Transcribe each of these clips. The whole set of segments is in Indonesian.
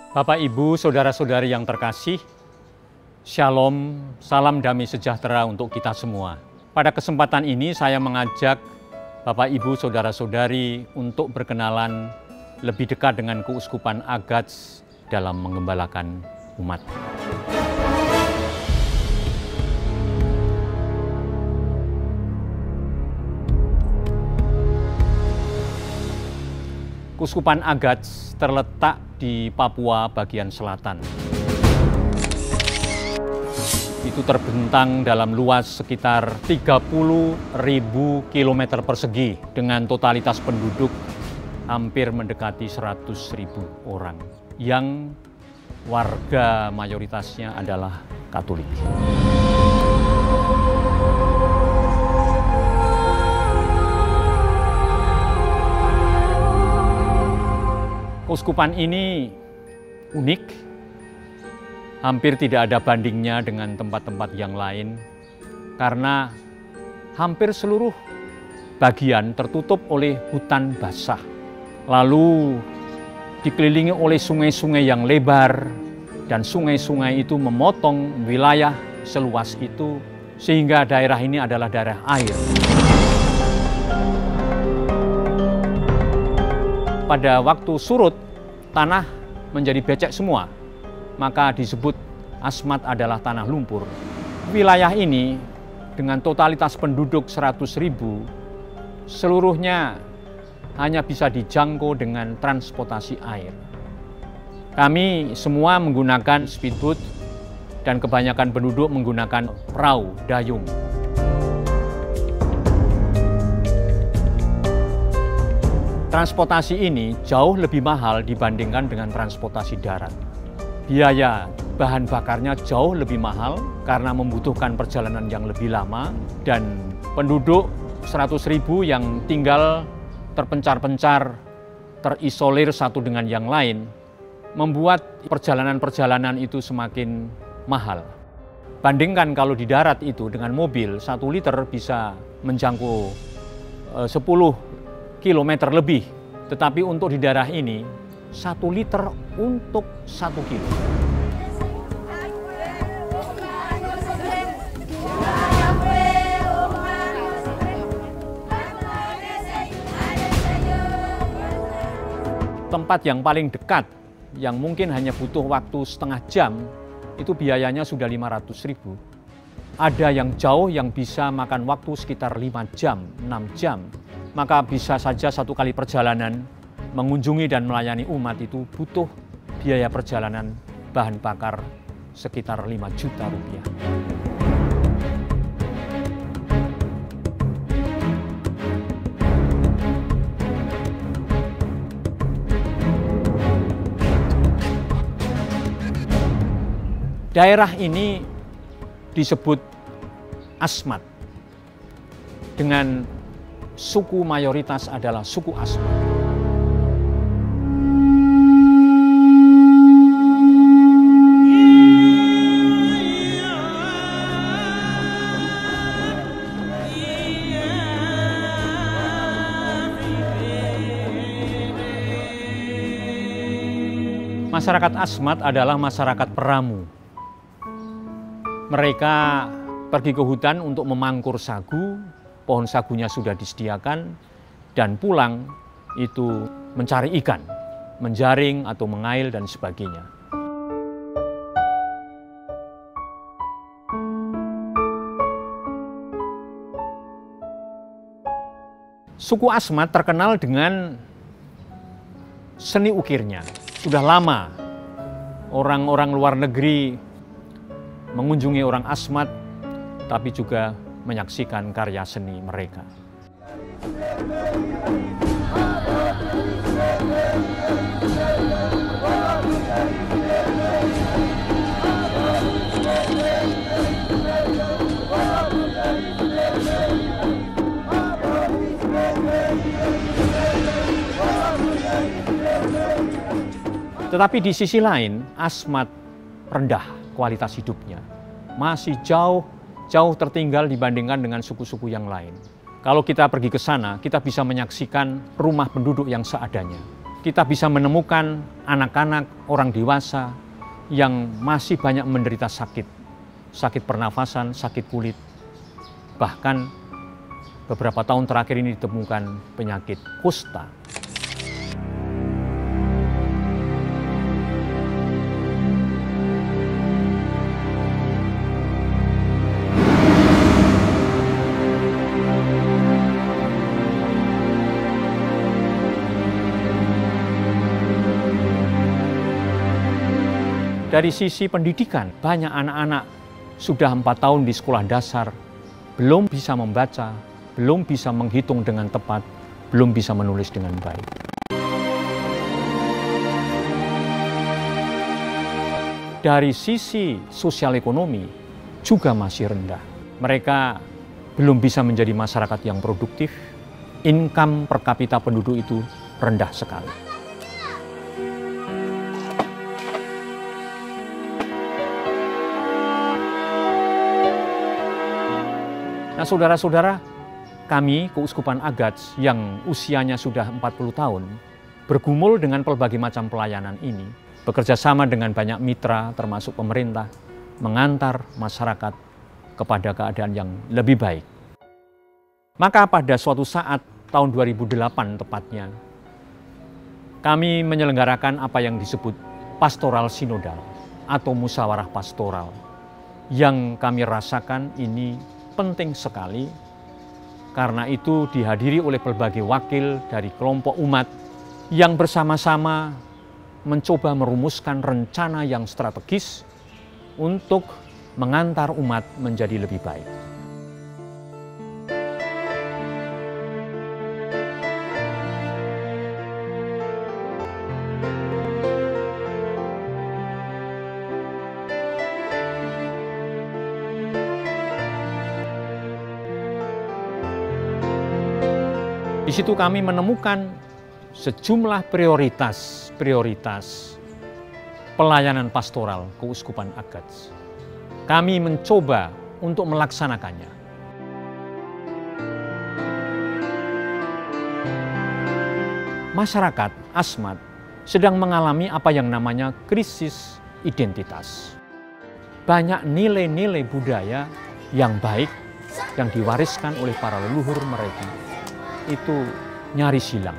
Bapak, Ibu, saudara-saudari yang terkasih, Shalom, salam damai sejahtera untuk kita semua. Pada kesempatan ini saya mengajak Bapak, Ibu, saudara-saudari untuk berkenalan lebih dekat dengan Keuskupan Agats dalam menggembalakan umat. Keuskupan Agats terletak di Papua bagian selatan. Itu terbentang dalam luas sekitar 30.000 km persegi dengan totalitas penduduk hampir mendekati 100.000 orang yang warga mayoritasnya adalah Katolik. Keuskupan ini unik, hampir tidak ada bandingnya dengan tempat-tempat yang lain, karena hampir seluruh bagian tertutup oleh hutan basah, lalu dikelilingi oleh sungai-sungai yang lebar, dan sungai-sungai itu memotong wilayah seluas itu, sehingga daerah ini adalah daerah air. Pada waktu surut, tanah menjadi becek semua, maka disebut Asmat adalah tanah lumpur. Wilayah ini dengan totalitas penduduk 100.000, seluruhnya hanya bisa dijangkau dengan transportasi air. Kami semua menggunakan speedboat dan kebanyakan penduduk menggunakan perahu dayung. Transportasi ini jauh lebih mahal dibandingkan dengan transportasi darat. Biaya bahan bakarnya jauh lebih mahal karena membutuhkan perjalanan yang lebih lama, dan penduduk 100.000 yang tinggal terpencar-pencar, terisolir satu dengan yang lain, membuat perjalanan-perjalanan itu semakin mahal. Bandingkan kalau di darat itu dengan mobil, 1 liter bisa menjangkau 10 kilometer lebih, tetapi untuk di daerah ini 1 liter untuk 1 kilo. Tempat yang paling dekat, yang mungkin hanya butuh waktu setengah jam, itu biayanya sudah 500.000. Ada yang jauh yang bisa makan waktu sekitar 5 jam, 6 jam. Maka bisa saja satu kali perjalanan mengunjungi dan melayani umat itu butuh biaya perjalanan bahan bakar sekitar 5 juta rupiah. Daerah ini disebut Asmat dengan suku mayoritas adalah suku Asmat. Masyarakat Asmat adalah masyarakat peramu. Mereka pergi ke hutan untuk memangkur sagu, pohon sagunya sudah disediakan, dan pulang itu mencari ikan, menjaring atau mengail dan sebagainya. Suku Asmat terkenal dengan seni ukirnya. Sudah lama orang-orang luar negeri mengunjungi orang Asmat, tapi juga menyaksikan karya seni mereka. Tetapi di sisi lain, Asmat rendah kualitas hidupnya. Masih jauh tertinggal dibandingkan dengan suku-suku yang lain. Kalau kita pergi ke sana, kita bisa menyaksikan rumah penduduk yang seadanya. kita bisa menemukan anak-anak, orang dewasa yang masih banyak menderita sakit, sakit pernafasan, sakit kulit. Bahkan beberapa tahun terakhir ini ditemukan penyakit kusta. Dari sisi pendidikan, banyak anak-anak sudah 4 tahun di sekolah dasar, belum bisa membaca, belum bisa menghitung dengan tepat, belum bisa menulis dengan baik. Dari sisi sosial ekonomi juga masih rendah. Mereka belum bisa menjadi masyarakat yang produktif, income per kapita penduduk itu rendah sekali. Nah, saudara-saudara, kami Keuskupan Agats yang usianya sudah 40 tahun, bergumul dengan berbagai macam pelayanan ini, bekerja sama dengan banyak mitra termasuk pemerintah, mengantar masyarakat kepada keadaan yang lebih baik. Maka pada suatu saat, tahun 2008 tepatnya, kami menyelenggarakan apa yang disebut pastoral sinodal atau musyawarah pastoral, yang kami rasakan ini penting sekali, karena itu dihadiri oleh berbagai wakil dari kelompok umat yang bersama-sama mencoba merumuskan rencana yang strategis untuk mengantar umat menjadi lebih baik. Di situ kami menemukan sejumlah prioritas pelayanan pastoral Keuskupan Agats. Kami mencoba untuk melaksanakannya. Masyarakat Asmat sedang mengalami apa yang namanya krisis identitas. Banyak nilai-nilai budaya yang baik yang diwariskan oleh para leluhur mereka itu nyaris hilang.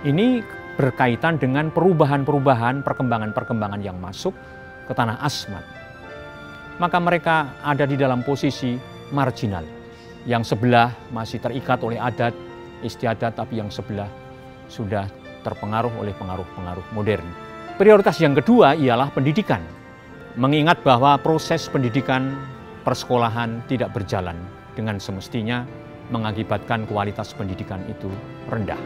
Ini berkaitan dengan perubahan-perubahan, perkembangan-perkembangan yang masuk ke tanah Asmat. Maka mereka ada di dalam posisi marginal. Yang sebelah masih terikat oleh adat istiadat, tapi yang sebelah sudah terpengaruh oleh pengaruh-pengaruh modern. Prioritas yang kedua ialah pendidikan. Mengingat bahwa proses pendidikan persekolahan tidak berjalan dengan semestinya, mengakibatkan kualitas pendidikan itu rendah.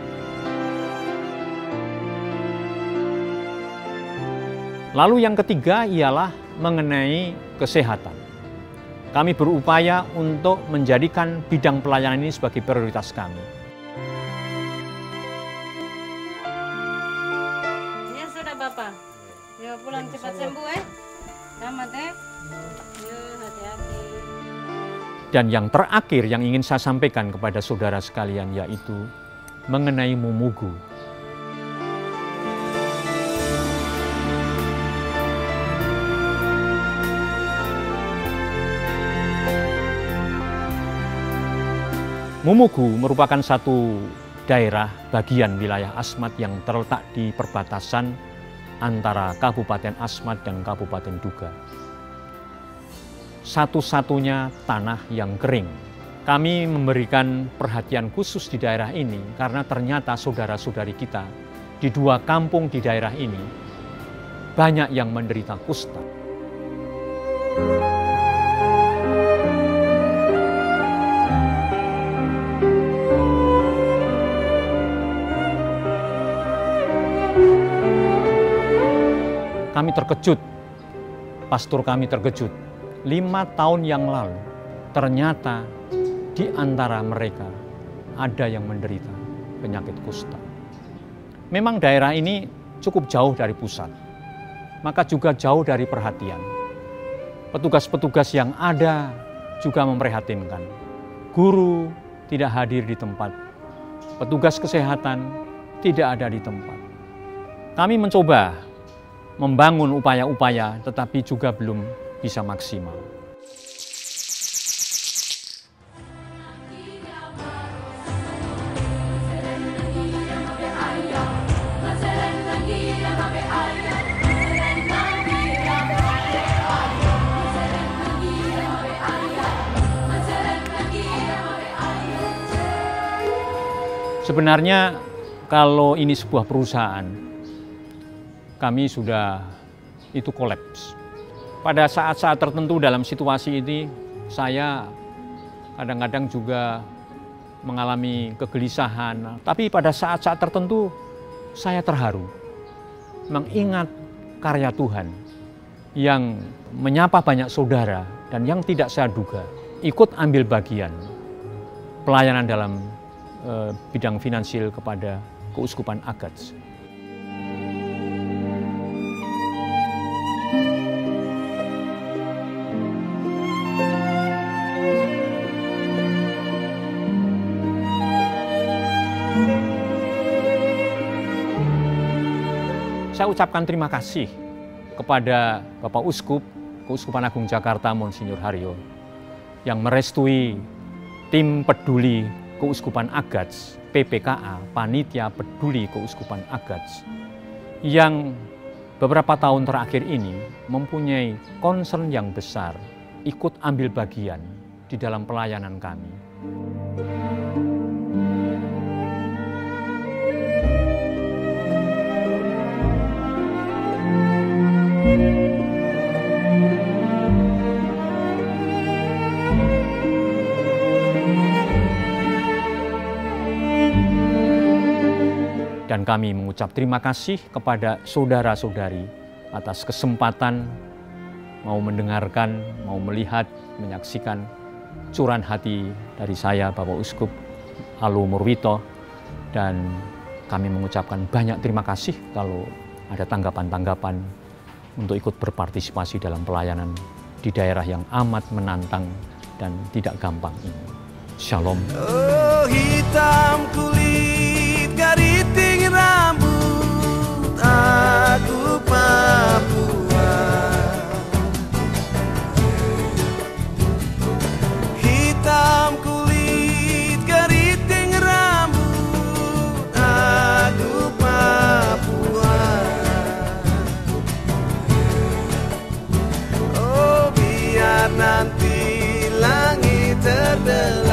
Lalu yang ketiga ialah mengenai kesehatan. Kami berupaya untuk menjadikan bidang pelayanan ini sebagai prioritas kami. Ya sudah Bapak, ya pulang cepat sembuh selamat ya, hati-hati. Dan yang terakhir yang ingin saya sampaikan kepada saudara sekalian yaitu mengenai mumugu. Mumugu merupakan satu daerah bagian wilayah Asmat yang terletak di perbatasan antara Kabupaten Asmat dan Kabupaten Duga. Satu-satunya tanah yang kering. Kami memberikan perhatian khusus di daerah ini karena ternyata saudara-saudari kita di 2 kampung di daerah ini banyak yang menderita kusta. Kami terkejut, pastor kami terkejut. 5 tahun yang lalu, ternyata di antara mereka ada yang menderita penyakit kusta. Memang daerah ini cukup jauh dari pusat, maka juga jauh dari perhatian. Petugas-petugas yang ada juga memprihatinkan. Guru tidak hadir di tempat, petugas kesehatan tidak ada di tempat. Kami mencoba membangun upaya-upaya, tetapi juga belum bisa maksimal. Sebenarnya kalau ini sebuah perusahaan, kami sudah itu kolaps. Pada saat-saat tertentu dalam situasi ini, saya kadang-kadang juga mengalami kegelisahan. Tapi pada saat-saat tertentu, saya terharu mengingat karya Tuhan yang menyapa banyak saudara dan yang tidak saya duga ikut ambil bagian pelayanan dalam bidang finansial kepada Keuskupan Agats. Saya ucapkan terima kasih kepada Bapak Uskup, Keuskupan Agung Jakarta Monsinyur Haryo, yang merestui tim peduli Keuskupan Agats, PPKA, Panitia Peduli Keuskupan Agats, yang beberapa tahun terakhir ini mempunyai concern yang besar, ikut ambil bagian di dalam pelayanan kami. Dan kami mengucap terima kasih kepada saudara-saudari atas kesempatan mau mendengarkan, mau melihat, menyaksikan curahan hati dari saya, Bapak Uskup Alu Murwito. Dan kami mengucapkan banyak terima kasih kalau ada tanggapan-tanggapan untuk ikut berpartisipasi dalam pelayanan di daerah yang amat menantang dan tidak gampang ini. Shalom. Oh, hitam kulit keriting rambut, aku Papua. Hitam kulit keriting rambut, aku Papua. Oh, biar nanti langit terdelam